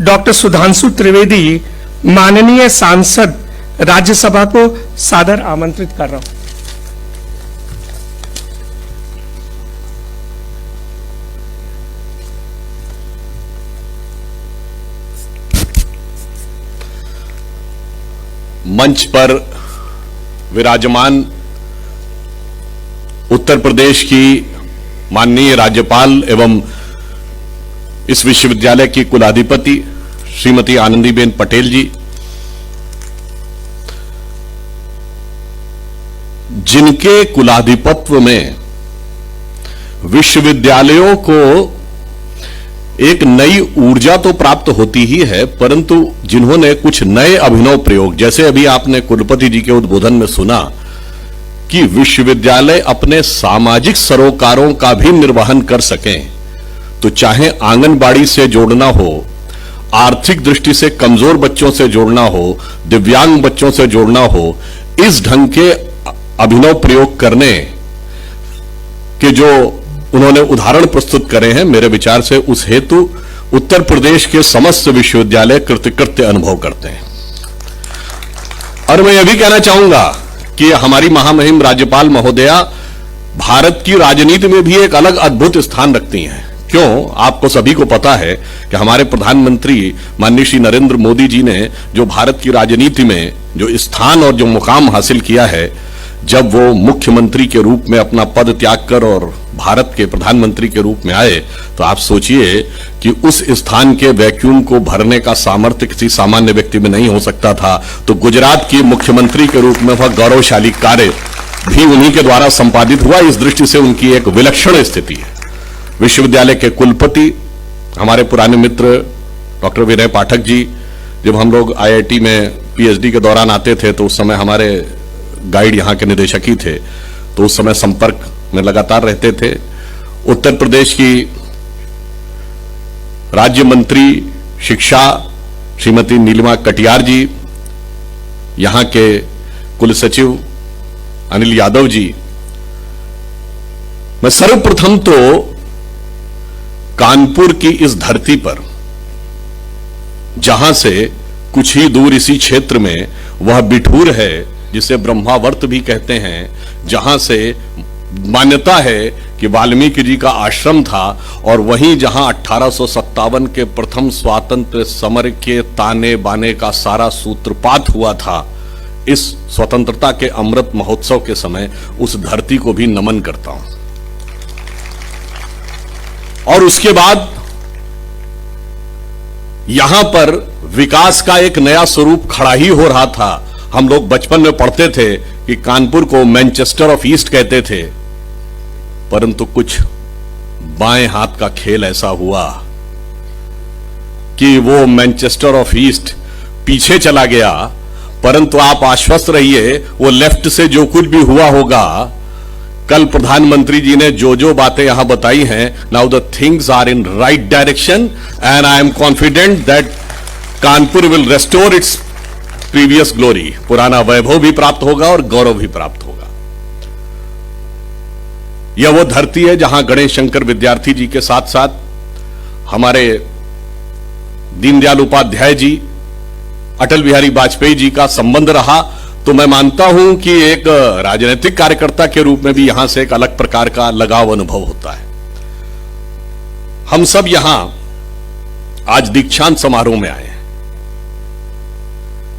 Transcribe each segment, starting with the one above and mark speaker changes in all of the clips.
Speaker 1: Doctor Sudhanshu Trivedi माननीय सांसद राज्यसभा को सादर आमंत्रित कर रहा हूं।
Speaker 2: मंच पर विराजमान उत्तर प्रदेश की माननीय राज्यपाल एवं इस विश्वविद्यालय की कुलाधिपति श्रीमती आनंदीबेन पटेल जी, जिनके कुलाधिपत्व में विश्वविद्यालयों को एक नई ऊर्जा तो प्राप्त होती ही है, परंतु जिन्होंने कुछ नए अभिनव प्रयोग, जैसे अभी आपने कुलपति जी के उद्बोधन में सुना कि विश्वविद्यालय अपने सामाजिक सरोकारों का भी निर्वहन कर सकें, तो चाहे आंगनबाड़ी से जोड़ना हो, आर्थिक दृष्टि से कमजोर बच्चों से जोड़ना हो, दिव्यांग बच्चों से जोड़ना हो, इस ढंग के अभिनव प्रयोग करने के जो उन्होंने उदाहरण प्रस्तुत करे हैं, मेरे विचार से उस हेतु उत्तर प्रदेश के समस्त विश्वविद्यालय कृतकृत्य अनुभव करते हैं। और मैं यह भी कहना चाहूंगा कि हमारी महामहिम राज्यपाल महोदया भारत की राजनीति में भी एक अलग अद्भुत स्थान रखती हैं। क्यों? आपको सभी को पता है कि हमारे प्रधानमंत्री माननीय श्री नरेंद्र मोदी जी ने जो भारत की राजनीति में जो स्थान और जो मुकाम हासिल किया है, जब वो मुख्यमंत्री के रूप में अपना पद त्याग कर और भारत के प्रधानमंत्री के रूप में आए, तो आप सोचिए कि उस स्थान के वैक्यूम को भरने का सामर्थ्य किसी सामान्य व्यक्ति में नहीं हो सकता था। तो गुजरात के मुख्यमंत्री के रूप में वह गौरवशाली कार्य भी उन्हीं के द्वारा संपादित हुआ। इस दृष्टि से उनकी एक विलक्षण स्थिति है। विश्वविद्यालय के कुलपति हमारे पुराने मित्र डॉक्टर विनय पाठक जी, जब हम लोग IIT में PhD के दौरान आते थे तो उस समय हमारे गाइड यहाँ के निदेशक ही थे, तो उस समय संपर्क में लगातार रहते थे। उत्तर प्रदेश की राज्य मंत्री शिक्षा श्रीमती नीलिमा कटियार जी, यहाँ के कुल सचिव अनिल यादव जी, मैं सर्वप्रथम तो कानपुर की इस धरती पर, जहां से कुछ ही दूर इसी क्षेत्र में वह बिठूर है जिसे ब्रह्मावर्त भी कहते हैं, जहां से मान्यता है कि वाल्मीकि जी का आश्रम था, और वहीं जहां 1857 के प्रथम स्वातंत्र समर के ताने बाने का सारा सूत्रपात हुआ था, इस स्वतंत्रता के अमृत महोत्सव के समय उस धरती को भी नमन करता हूं। और उसके बाद यहां पर विकास का एक नया स्वरूप खड़ा ही हो रहा था। हम लोग बचपन में पढ़ते थे कि कानपुर को मैनचेस्टर ऑफ ईस्ट कहते थे, परंतु कुछ बाएं हाथ का खेल ऐसा हुआ कि वो मैनचेस्टर ऑफ ईस्ट पीछे चला गया। परंतु आप आश्वस्त रहिए, वो लेफ्ट से जो कुछ भी हुआ होगा, कल प्रधानमंत्री जी ने जो जो बातें यहां बताई हैं, now the things are in right direction and I am confident that Kanpur will restore its previous glory. पुराना वैभव भी प्राप्त होगा और गौरव भी प्राप्त होगा। यह वो धरती है जहां गणेश शंकर विद्यार्थी जी के साथ साथ हमारे दीनदयाल उपाध्याय जी, अटल बिहारी वाजपेयी जी का संबंध रहा। तो मैं मानता हूं कि एक राजनीतिक कार्यकर्ता के रूप में भी यहां से एक अलग प्रकार का लगाव अनुभव होता है। हम सब यहां आज दीक्षांत समारोह में आए हैं।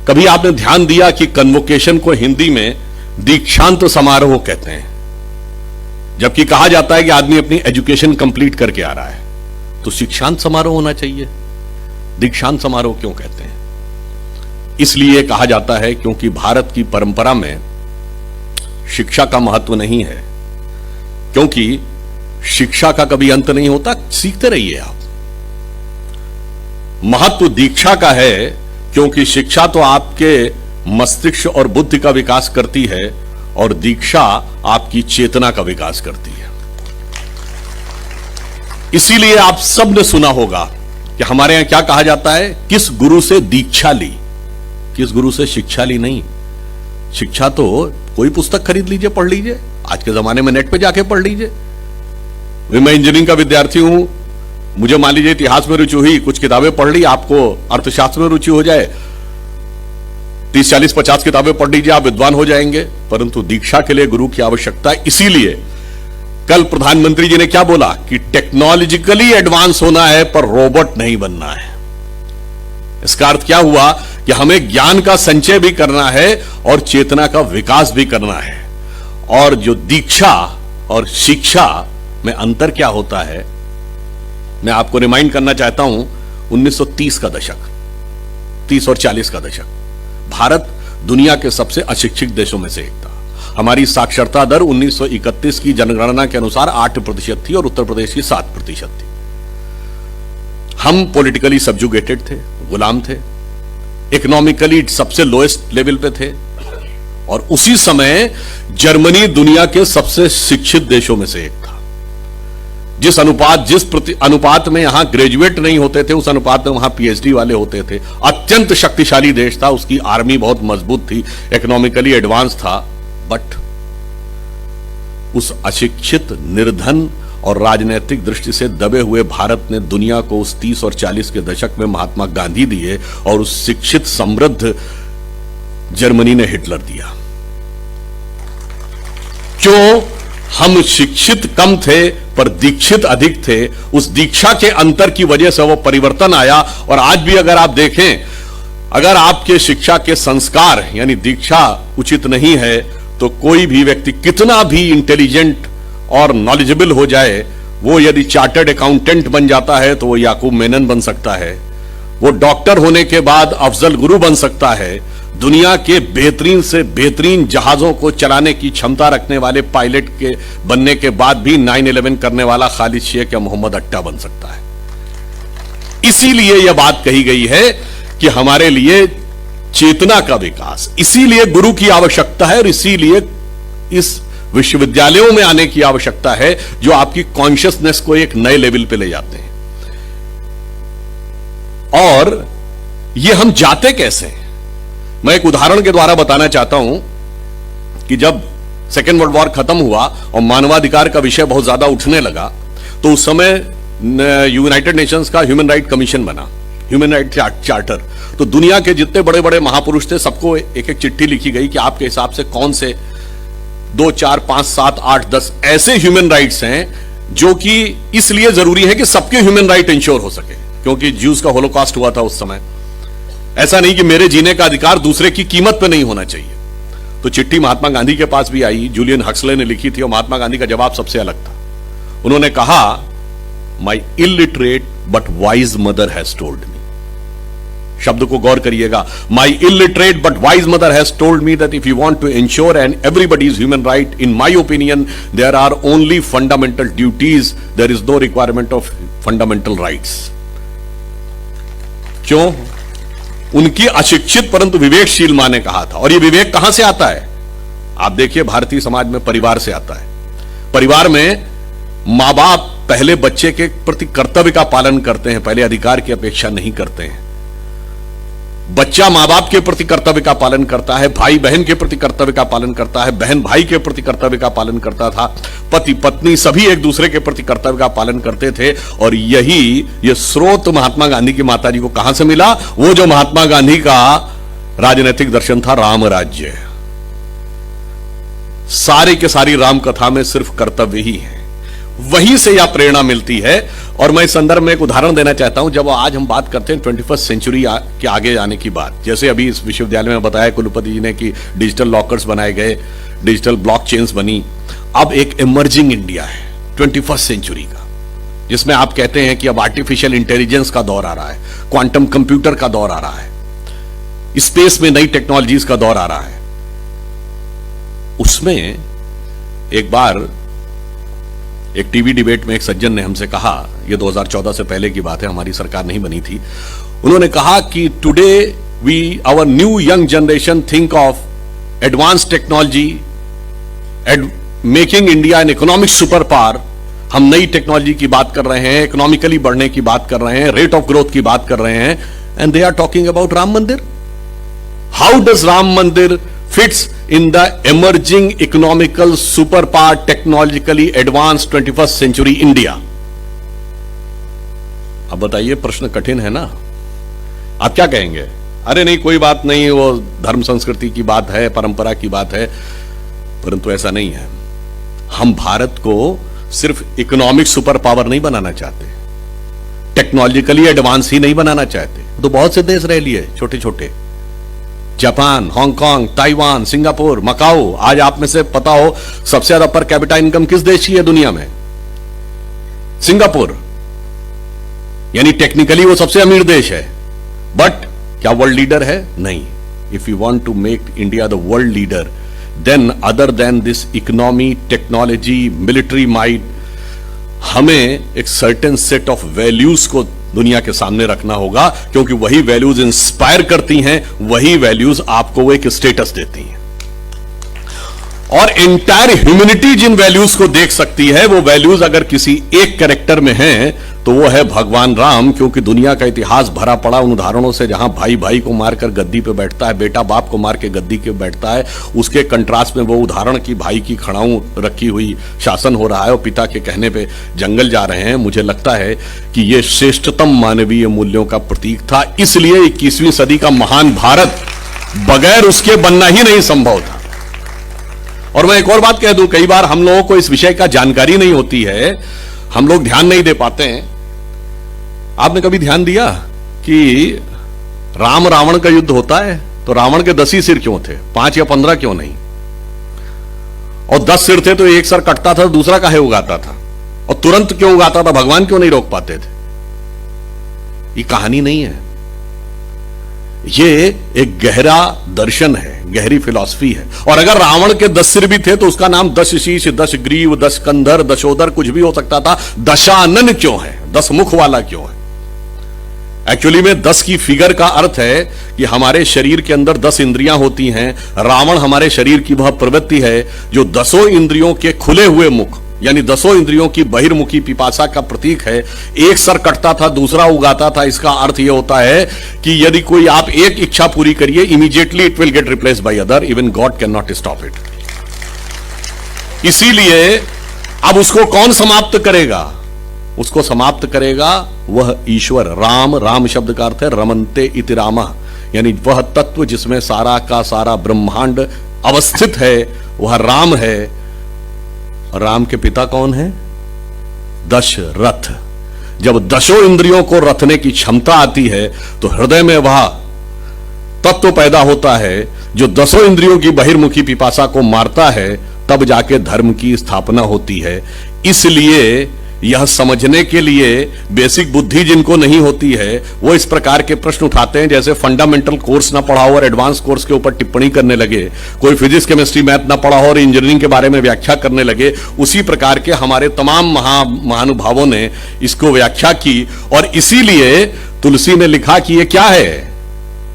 Speaker 2: कभी आपने ध्यान दिया कि कन्वोकेशन को हिंदी में दीक्षांत समारोह कहते हैं, जबकि कहा जाता है कि आदमी अपनी एजुकेशन कंप्लीट करके आ रहा है, तो शिक्षांत समारोह होना चाहिए। दीक्षांत समारोह क्यों कहते हैं? इसलिए कहा जाता है क्योंकि भारत की परंपरा में शिक्षा का महत्व नहीं है, क्योंकि शिक्षा का कभी अंत नहीं होता, सीखते रहिए आप। महत्व दीक्षा का है क्योंकि शिक्षा तो आपके मस्तिष्क और बुद्धि का विकास करती है और दीक्षा आपकी चेतना का विकास करती है। इसीलिए आप सब ने सुना होगा कि हमारे यहां क्या कहा जाता है, किस गुरु से दीक्षा ली, किस गुरु से शिक्षा ली नहीं। शिक्षा तो कोई पुस्तक खरीद लीजिए, पढ़ लीजिए, आज के जमाने में नेट पे जाके पढ़ लीजिए। मैं इंजीनियरिंग का विद्यार्थी हूं, मुझे मान लीजिए इतिहास में रुचि हुई, कुछ किताबें पढ़ ली, आपको अर्थशास्त्र में रुचि हो जाए, 30, 40, 50 किताबें पढ़ लीजिए, आप विद्वान हो जाएंगे। परंतु दीक्षा के लिए गुरु की आवश्यकता है। इसीलिए कल प्रधानमंत्री जी ने क्या बोला कि टेक्नोलॉजिकली एडवांस होना है पर रोबोट नहीं बनना है। इसका अर्थ क्या हुआ कि हमें ज्ञान का संचय भी करना है और चेतना का विकास भी करना है। और जो दीक्षा और शिक्षा में अंतर क्या होता है, मैं आपको रिमाइंड करना चाहता हूं। 1930 का दशक, 30 और 40 का दशक, भारत दुनिया के सबसे अशिक्षित देशों में से एक था। हमारी साक्षरता दर 1931 की जनगणना के अनुसार 8% थी और उत्तर प्रदेश की 7% थी। हम पॉलिटिकली सब्जुगेटेड थे, गुलाम थे, इकोनॉमिकली सबसे लोएस्ट लेवल पे थे। और उसी समय जर्मनी दुनिया के सबसे शिक्षित देशों में से एक था। जिस अनुपात में यहां ग्रेजुएट नहीं होते थे, उस अनुपात में वहां पीएचडी वाले होते थे। अत्यंत शक्तिशाली देश था, उसकी आर्मी बहुत मजबूत थी, इकोनॉमिकली एडवांस था। बट उस अशिक्षित, निर्धन और राजनीतिक दृष्टि से दबे हुए भारत ने दुनिया को उस 30 और 40 के दशक में महात्मा गांधी दिए और उस शिक्षित समृद्ध जर्मनी ने हिटलर दिया। क्यों? हम शिक्षित कम थे पर दीक्षित अधिक थे। उस दीक्षा के अंतर की वजह से वो परिवर्तन आया। और आज भी अगर आप देखें, अगर आपके शिक्षा के संस्कार यानी दीक्षा उचित नहीं है तो कोई भी व्यक्ति कितना भी इंटेलिजेंट और नॉलेजेबल हो जाए, वो यदि चार्टर्ड अकाउंटेंट बन जाता है तो वो याकूब मेनन बन सकता है, वो डॉक्टर होने के बाद अफजल गुरु बन सकता है, दुनिया के बेहतरीन से बेहतरीन जहाजों को चलाने की क्षमता रखने वाले पायलट के बनने के बाद भी 9/11 करने वाला खालिद शेख या मोहम्मद अट्टा बन सकता है। इसीलिए यह बात कही गई है कि हमारे लिए चेतना का विकास, इसीलिए गुरु की आवश्यकता है और इसीलिए इस विश्वविद्यालयों में आने की आवश्यकता है जो आपकी कॉन्शियसनेस को एक नए लेवल पे ले जाते हैं। और ये हम जाते कैसे हैं? मैं एक उदाहरण के द्वारा बताना चाहता हूं कि जब सेकेंड वर्ल्ड वॉर खत्म हुआ और मानवाधिकार का विषय बहुत ज्यादा उठने लगा, तो उस समय यूनाइटेड नेशंस का ह्यूमन राइट कमीशन बना, ह्यूमन राइट चार्टर। तो दुनिया के जितने बड़े बड़े महापुरुष थे, सबको एक एक चिट्ठी लिखी गई कि आपके हिसाब से कौन से 2, 4, 5, 7, 8, 10 ऐसे ह्यूमन राइट्स हैं जो कि इसलिए जरूरी है कि सबके ह्यूमन राइट इंश्योर हो सके, क्योंकि ज्यूज का होलोकॉस्ट हुआ था उस समय। ऐसा नहीं कि मेरे जीने का अधिकार दूसरे की कीमत पे नहीं होना चाहिए। तो चिट्ठी महात्मा गांधी के पास भी आई, जूलियन हक्सले ने लिखी थी और महात्मा गांधी का जवाब सबसे अलग था। उन्होंने कहा, my illiterate but wise mother has told me. शब्द को गौर करिएगा, my illiterate but wise mother has told me that if you want to ensure and everybody's human right, in my opinion there are only fundamental duties, there is no requirement of fundamental rights. क्यों? उनकी अशिक्षित परंतु विवेकशील मां ने कहा था। और यह विवेक कहां से आता है? आप देखिए, भारतीय समाज में परिवार से आता है। परिवार में मां बाप पहले बच्चे के प्रति कर्तव्य का पालन करते हैं, पहले अधिकार की अपेक्षा नहीं करते हैं। बच्चा मां बाप के प्रति कर्तव्य का पालन करता है, भाई बहन के प्रति कर्तव्य का पालन करता है, बहन भाई के प्रति कर्तव्य का पालन करता था, पति पत्नी सभी एक दूसरे के प्रति कर्तव्य का पालन करते थे। और ये स्रोत महात्मा गांधी की माताजी को कहां से मिला? वो जो महात्मा गांधी का राजनीतिक दर्शन था, राम राज्य। सारी के सारी राम कथा में सिर्फ कर्तव्य ही है, वहीं से यह प्रेरणा मिलती है। और मैं इस संदर्भ में एक उदाहरण देना चाहता हूं। जब आज हम बात करते हैं 21st सेंचुरी के आगे आने की बात, जैसे अभी इस विश्वविद्यालय में बताया कुलपति जी ने कि डिजिटल लॉकर्स बनाए गए, डिजिटल ब्लॉकचेन्स बनी। अब एक इमर्जिंग इंडिया है 21st सेंचुरी का, जिसमें आप कहते हैं कि अब आर्टिफिशियल इंटेलिजेंस का दौर आ रहा है, क्वांटम कंप्यूटर का दौर आ रहा है, स्पेस में नई टेक्नोलॉजीज का दौर आ रहा है। उसमें एक बार एक टीवी डिबेट में एक सज्जन ने हमसे कहा, यह 2014 से पहले की बात है, हमारी सरकार नहीं बनी थी। उन्होंने कहा कि today our new young generation think of advance technology, making India an economic super power. हम नई टेक्नोलॉजी की बात कर रहे हैं, इकोनॉमिकली बढ़ने की बात कर रहे हैं, रेट ऑफ ग्रोथ की बात कर रहे हैं, and they are talking about Ram Mandir. How does Ram मंदिर fits in the emerging economical superpower technologically advanced 21st century India? अब बताइए, प्रश्न कठिन है ना। आप क्या कहेंगे? अरे नहीं, कोई बात नहीं, वो धर्म संस्कृति की बात है, परंपरा की बात है। परंतु ऐसा नहीं है। हम भारत को सिर्फ इकोनॉमिक सुपर पावर नहीं बनाना चाहते, टेक्नोलॉजिकली एडवांस ही नहीं बनाना चाहते। तो बहुत से देश रह लिए छोटे छोटे, Japan, Hong Kong, Taiwan, Singapore, Macao. आज आप में से पता हो सबसे ज्यादा पर कैपिटा इनकम किस देश की है दुनिया में? सिंगापुर। यानी टेक्निकली वो सबसे अमीर देश है, बट क्या वर्ल्ड लीडर है? नहीं। If you want to make India the world leader, then other than this economy, technology, military might, हमें एक सर्टेन सेट ऑफ वैल्यूज को दुनिया के सामने रखना होगा, क्योंकि वही वैल्यूज इंस्पायर करती हैं, वही वैल्यूज आपको एक स्टेटस देती हैं। और एंटायर ह्यूमैनिटी जिन वैल्यूज को देख सकती है, वो वैल्यूज अगर किसी एक कैरेक्टर में हैं तो वो है भगवान राम। क्योंकि दुनिया का इतिहास भरा पड़ा उन उदाहरणों से, जहां भाई भाई को मारकर गद्दी पे बैठता है, बेटा बाप को मार के गद्दी पे बैठता है। उसके कंट्रास्ट में वो उदाहरण की भाई की खड़ाऊ रखी हुई शासन हो रहा है और पिता के कहने पे जंगल जा रहे हैं। मुझे लगता है कि ये श्रेष्ठतम मानवीय मूल्यों का प्रतीक था। इसलिए 21वीं सदी का महान भारत बगैर उसके बनना ही नहीं संभव था। और मैं एक और बात कह दूं, कई बार हम लोगों को इस विषय का जानकारी नहीं होती है, हम लोग ध्यान नहीं दे पाते हैं। आपने कभी ध्यान दिया कि राम रावण का युद्ध होता है तो रावण के 10 ही सिर क्यों थे, 5 या 15 क्यों नहीं? और 10 सिर थे तो एक सर कटता था, दूसरा काहे उगाता था? और तुरंत क्यों उगाता था? भगवान क्यों नहीं रोक पाते थे? ये कहानी नहीं है, ये एक गहरा दर्शन है, गहरी फिलॉसफी है। और अगर रावण के 10 सिर भी थे तो उसका नाम 10 शीश, 10 ग्रीव, 10 कंधर, दशोदर कुछ भी हो सकता था। दशानन क्यों है? 10 मुख वाला क्यों है? एक्चुअली में 10 की फिगर का अर्थ है कि हमारे शरीर के अंदर 10 इंद्रियां होती हैं। रावण हमारे शरीर की वह प्रवृत्ति है जो 10 इंद्रियों के खुले हुए मुख, यानी 10 इंद्रियों की बहिर्मुखी पिपासा का प्रतीक है। एक सर कटता था, दूसरा उगाता था। इसका अर्थ यह होता है कि यदि कोई आप एक इच्छा पूरी करिए, immediately it will get replaced by other, even God can not stop it. इसीलिए अब उसको कौन समाप्त करेगा? उसको समाप्त करेगा वह ईश्वर राम। राम शब्द का अर्थ है रमन्ते इति रामः, यानी वह तत्व जिसमें सारा का सारा ब्रह्मांड अवस्थित है, वह राम है। राम के पिता कौन है? दशरथ। जब 10 इंद्रियों को रथने की क्षमता आती है तो हृदय में वह तत्व पैदा होता है जो 10 इंद्रियों की बहिर्मुखी पिपासा को मारता है, तब जाके धर्म की स्थापना होती है। इसलिए यह समझने के लिए बेसिक बुद्धि जिनको नहीं होती है वो इस प्रकार के प्रश्न उठाते हैं, जैसे फंडामेंटल कोर्स ना पढ़ा हो और एडवांस कोर्स के ऊपर टिप्पणी करने लगे, कोई फिजिक्स केमिस्ट्री मैथ ना पढ़ा हो और इंजीनियरिंग के बारे में व्याख्या करने लगे। उसी प्रकार के हमारे तमाम महानुभावों ने इसको व्याख्या की। और इसीलिए तुलसी ने लिखा कि ये क्या है?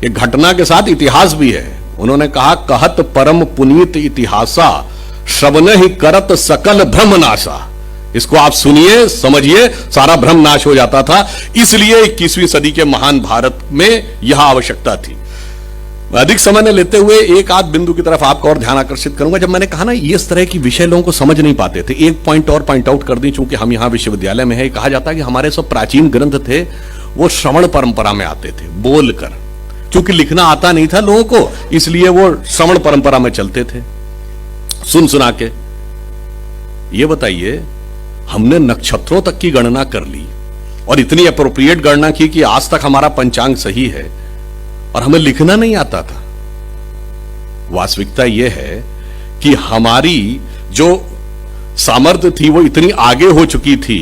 Speaker 2: ये घटना के साथ इतिहास भी है। उन्होंने कहा, कहत परम पुनीत इतिहासा, श्रवण ही करत सकल भ्रम नाशा। इसको आप सुनिए, समझिए, सारा भ्रम नाश हो जाता था। इसलिए 21वीं सदी के महान भारत में यह आवश्यकता थी। अधिक समय न लेते हुए एक आध बिंदु की तरफ आपका और ध्यान आकर्षित करूंगा। जब मैंने कहा ना इस तरह की विषय लोगों को समझ नहीं पाते थे, एक पॉइंट और पॉइंट आउट कर दी। चूंकि हम यहां विश्वविद्यालय में है, कहा जाता है कि हमारे सब प्राचीन ग्रंथ थे वो श्रवण परंपरा में आते थे, बोलकर। चूंकि लिखना आता नहीं था लोगों को, इसलिए वो श्रवण परंपरा में चलते थे, सुन सुना के। ये बताइए, हमने नक्षत्रों तक की गणना कर ली और इतनी अप्रोप्रिएट गणना की कि आज तक हमारा पंचांग सही है, और हमें लिखना नहीं आता था। वास्तविकता यह है कि हमारी जो सामर्थ्य थी वो इतनी आगे हो चुकी थी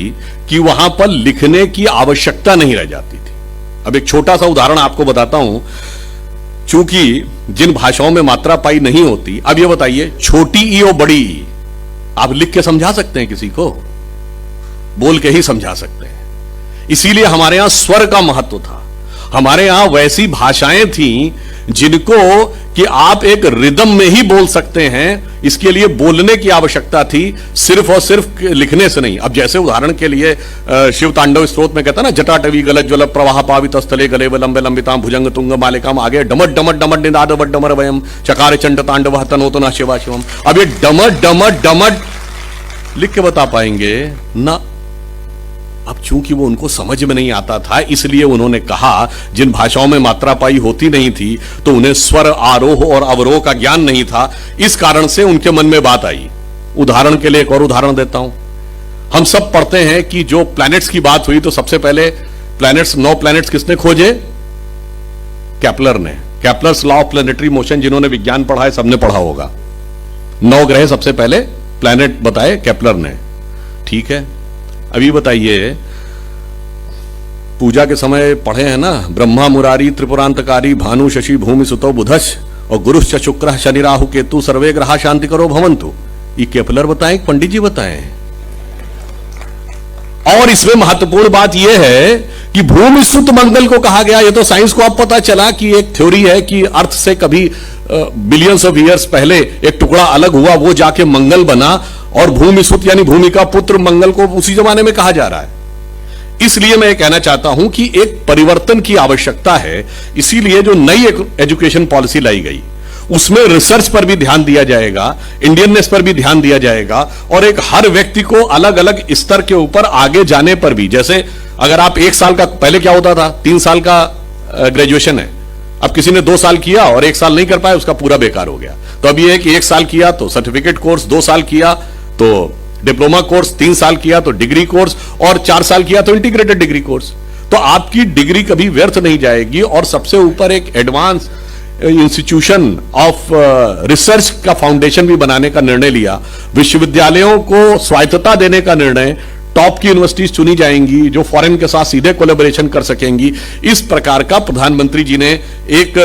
Speaker 2: कि वहां पर लिखने की आवश्यकता नहीं रह जाती थी। अब एक छोटा सा उदाहरण आपको बताता हूं। चूंकि जिन भाषाओं में मात्रा पाई नहीं होती, अब ये बताइए, छोटी ई और बड़ी ई आप लिख के समझा सकते हैं किसी को? बोल के ही समझा सकते हैं। इसीलिए हमारे यहां स्वर का महत्व था। हमारे यहां वैसी भाषाएं थी जिनको कि आप एक रिदम में ही बोल सकते हैं। इसके लिए बोलने की आवश्यकता थी, सिर्फ और सिर्फ लिखने से नहीं। अब जैसे उदाहरण के लिए शिव तांडव स्तोत्र में कहता है ना, जटाटवी गलत ज्वल प्रवाह पावित स्थले गले लंबे लंबिताम भुजंग तुंग मालिकाम, आगे डमट डमट डमट निनाद वट डमर वयम चकार चंड तांडव तनोतो न शिवा शिवम। अब ये डमट डमट डमट लिख के बता पाएंगे ना? अब चूंकि वो उनको समझ में नहीं आता था, इसलिए उन्होंने कहा, जिन भाषाओं में मात्रा पाई होती नहीं थी तो उन्हें स्वर आरोह और अवरोह का ज्ञान नहीं था, इस कारण से उनके मन में बात आई। उदाहरण के लिए एक और उदाहरण देता हूं। हम सब पढ़ते हैं कि जो प्लैनेट्स की बात हुई तो सबसे पहले प्लैनेट्स, 9 प्लैनेट्स किसने खोजे? केपलर ने। Kepler's law of planetary motion जिन्होंने विज्ञान पढ़ा है सबने पढ़ा होगा। 9 ग्रह सबसे पहले प्लैनेट बताए केपलर ने। ठीक है, अभी बताइए, पूजा के समय पढ़े हैं ना, ब्रह्मा मुरारी त्रिपुरांतकारी भानु शशि भूमि सुतो बुधश और गुरुश्च शुक्र शनि राहु केतु सर्वे ग्रहा शांति करो भवंतु। ये केपलर बताएं, पंडित जी बताएं। और इसमें महत्वपूर्ण बात यह है कि भूमि सुत मंगल को कहा गया। यह तो साइंस को अब पता चला कि एक थ्योरी है कि अर्थ से कभी बिलियंस ऑफ ईयर्स पहले एक टुकड़ा अलग हुआ, वो जाके मंगल बना, और भूमि सुत यानी भूमि का पुत्र मंगल को उसी जमाने में कहा जा रहा है। इसलिए मैं कहना चाहता हूं कि एक परिवर्तन की आवश्यकता है। इसीलिए जो नई एजुकेशन पॉलिसी लाई गई उसमें रिसर्च पर भी ध्यान दिया जाएगा, इंडियननेस पर भी ध्यान दिया जाएगा, और एक हर व्यक्ति को अलग अलग स्तर के ऊपर आगे जाने पर भी, जैसे अगर आप 1 साल का, पहले क्या होता था, 3 साल का ग्रेजुएशन है, अब किसी ने 2 साल किया और 1 साल नहीं कर पाया, उसका पूरा बेकार हो गया। तो अब यह है कि 1 साल किया तो सर्टिफिकेट कोर्स, 2 साल किया तो डिप्लोमा कोर्स, 3 साल किया तो डिग्री कोर्स, और 4 साल किया तो इंटीग्रेटेड डिग्री कोर्स। तो आपकी डिग्री कभी व्यर्थ नहीं जाएगी। और सबसे ऊपर एक एडवांस इंस्टीट्यूशन ऑफ रिसर्च का फाउंडेशन भी बनाने का निर्णय लिया। विश्वविद्यालयों को स्वायत्तता देने का निर्णय, टॉप की यूनिवर्सिटीज चुनी जाएंगी जो फॉरेन के साथ सीधे कोलैबोरेशन कर सकेंगी। इस प्रकार का प्रधानमंत्री जी ने एक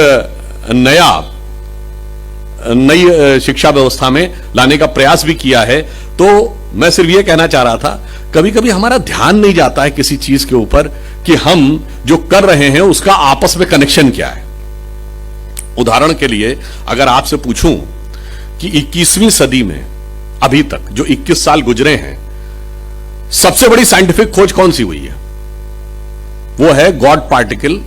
Speaker 2: नई शिक्षा व्यवस्था में लाने का प्रयास भी किया है। तो मैं सिर्फ यह कहना चाह रहा था, कभी कभी हमारा ध्यान नहीं जाता है किसी चीज के ऊपर कि हम जो कर रहे हैं उसका आपस में कनेक्शन क्या है। उदाहरण के लिए अगर आपसे पूछूं कि 21वीं सदी में अभी तक जो 21 साल गुजरे हैं, सबसे बड़ी साइंटिफिक खोज कौन सी हुई है? वो है गॉड पार्टिकल,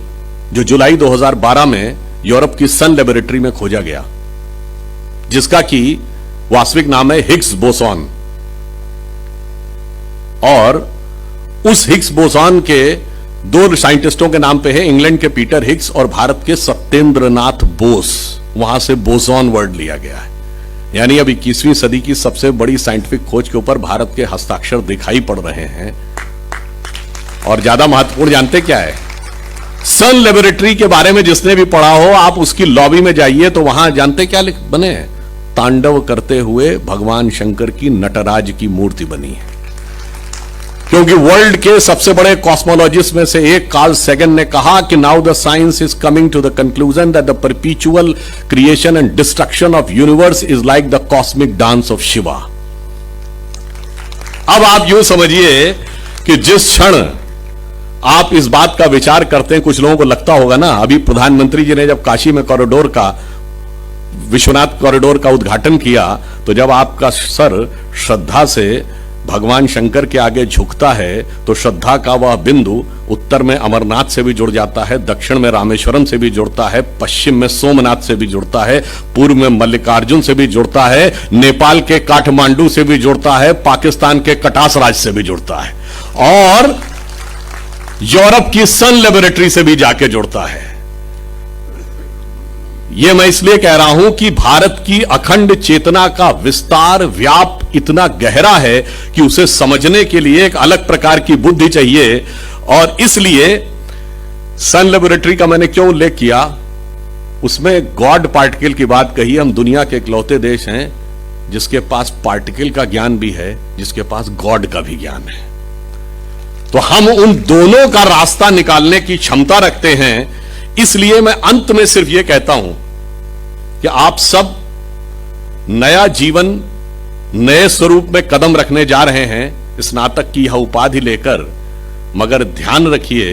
Speaker 2: जो जुलाई 2012 में यूरोप की सन लेबोरेटरी में खोजा गया, जिसका कि वास्तविक नाम है हिग्स बोसॉन। और उस हिग्स बोसॉन के 2 साइंटिस्टों के नाम पे है, इंग्लैंड के पीटर हिग्स और भारत के सत्येंद्रनाथ बोस। वहां से बोसॉन वर्ड लिया गया है। यानी अब 21वीं सदी की सबसे बड़ी साइंटिफिक खोज के ऊपर भारत के हस्ताक्षर दिखाई पड़ रहे हैं। और ज्यादा महत्वपूर्ण जानते क्या है? सन लेबोरेटरी के बारे में जिसने भी पढ़ा हो, आप उसकी लॉबी में जाइए तो वहां जानते क्या बने हैं? तांडव करते हुए भगवान शंकर की नटराज की मूर्ति बनी है। क्योंकि वर्ल्ड के सबसे बड़े कॉस्मोलॉजिस्ट में से एक कार्ल सेगन ने कहा कि now the science is coming to the conclusion that the perpetual creation and destruction of universe is like the cosmic dance of Shiva. अब आप यूं समझिए कि जिस क्षण आप इस बात का विचार करते हैं, कुछ लोगों को लगता होगा ना, अभी प्रधानमंत्री जी ने जब काशी में कॉरिडोर का, विश्वनाथ कॉरिडोर का उद्घाटन किया, तो जब आपका सर श्रद्धा से भगवान शंकर के आगे झुकता है तो श्रद्धा का वह बिंदु उत्तर में अमरनाथ से भी जुड़ जाता है, दक्षिण में रामेश्वरम से भी जुड़ता है, पश्चिम में सोमनाथ से भी जुड़ता है, पूर्व में मल्लिकार्जुन से भी जुड़ता है, नेपाल के काठमांडू से भी जुड़ता है, पाकिस्तान के कटास राज्य से भी जुड़ता है, और यूरोप की सन लेबोरेटरी से भी जाके जुड़ता है। यह मैं इसलिए कह रहा हूं कि भारत की अखंड चेतना का विस्तार, व्याप इतना गहरा है कि उसे समझने के लिए एक अलग प्रकार की बुद्धि चाहिए। और इसलिए सन लेबोरेटरी का मैंने क्यों उल्लेख किया, उसमें गॉड पार्टिकल की बात कही। हम दुनिया के इकलौते देश हैं जिसके पास पार्टिकल का ज्ञान भी है, जिसके पास गॉड का भी ज्ञान है। तो हम उन दोनों का रास्ता निकालने की क्षमता रखते हैं। इसलिए मैं अंत में सिर्फ यह कहता हूं कि आप सब नया जीवन, नए स्वरूप में कदम रखने जा रहे हैं स्नातक की यह उपाधि लेकर, मगर ध्यान रखिए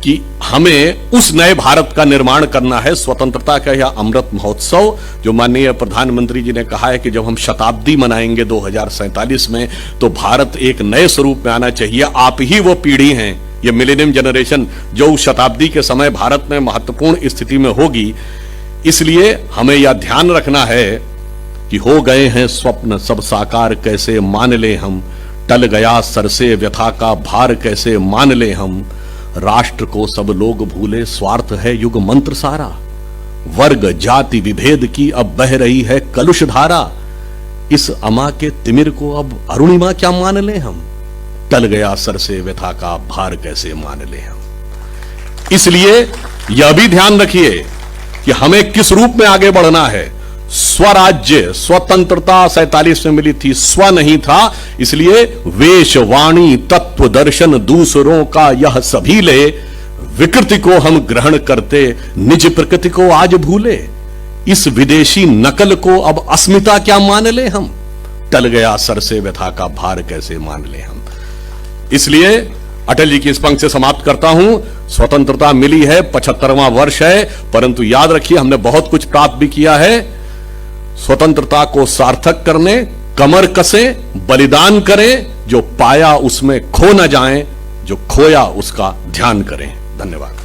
Speaker 2: कि हमें उस नए भारत का निर्माण करना है। स्वतंत्रता का यह अमृत महोत्सव जो माननीय प्रधानमंत्री जी ने कहा है कि जब हम शताब्दी मनाएंगे 2047 में, तो भारत एक नए स्वरूप में आना चाहिए। आप ही वो पीढ़ी हैं, ये मिलेनियम जनरेशन, जो उस शताब्दी के समय भारत में महत्वपूर्ण स्थिति में होगी। इसलिए हमें यह ध्यान रखना है कि हो गए हैं स्वप्न सब साकार कैसे मान ले हम, टल गया सर से व्यथा का भार कैसे मान ले हम, राष्ट्र को सब लोग भूले स्वार्थ है युग मंत्र सारा, वर्ग जाति विभेद की अब बह रही है कलुष धारा, इस अमा के तिमिर को अब अरुणिमा क्या मान ले हम, टल गया सर से व्यथा का भार कैसे मान ले हम। इसलिए यह भी ध्यान रखिए कि हमें किस रूप में आगे बढ़ना है। स्वराज्य स्वतंत्रता 47 में मिली थी, स्व नहीं था, इसलिए वेश वाणी तत्व दर्शन दूसरों का यह सभी ले, विकृति को हम ग्रहण करते निज प्रकृति को आज भूले, इस विदेशी नकल को अब अस्मिता क्या मान ले हम, टल गया सर से व्यथा का भार कैसे मान ले हम। इसलिए अटल जी की इस पंक्ति से समाप्त करता हूं। स्वतंत्रता मिली है, 75वां वर्ष है, परंतु याद रखिए हमने बहुत कुछ प्राप्त भी किया है। स्वतंत्रता को सार्थक करने कमर कसें, बलिदान करें, जो पाया उसमें खो न जाएं, जो खोया उसका ध्यान करें। धन्यवाद।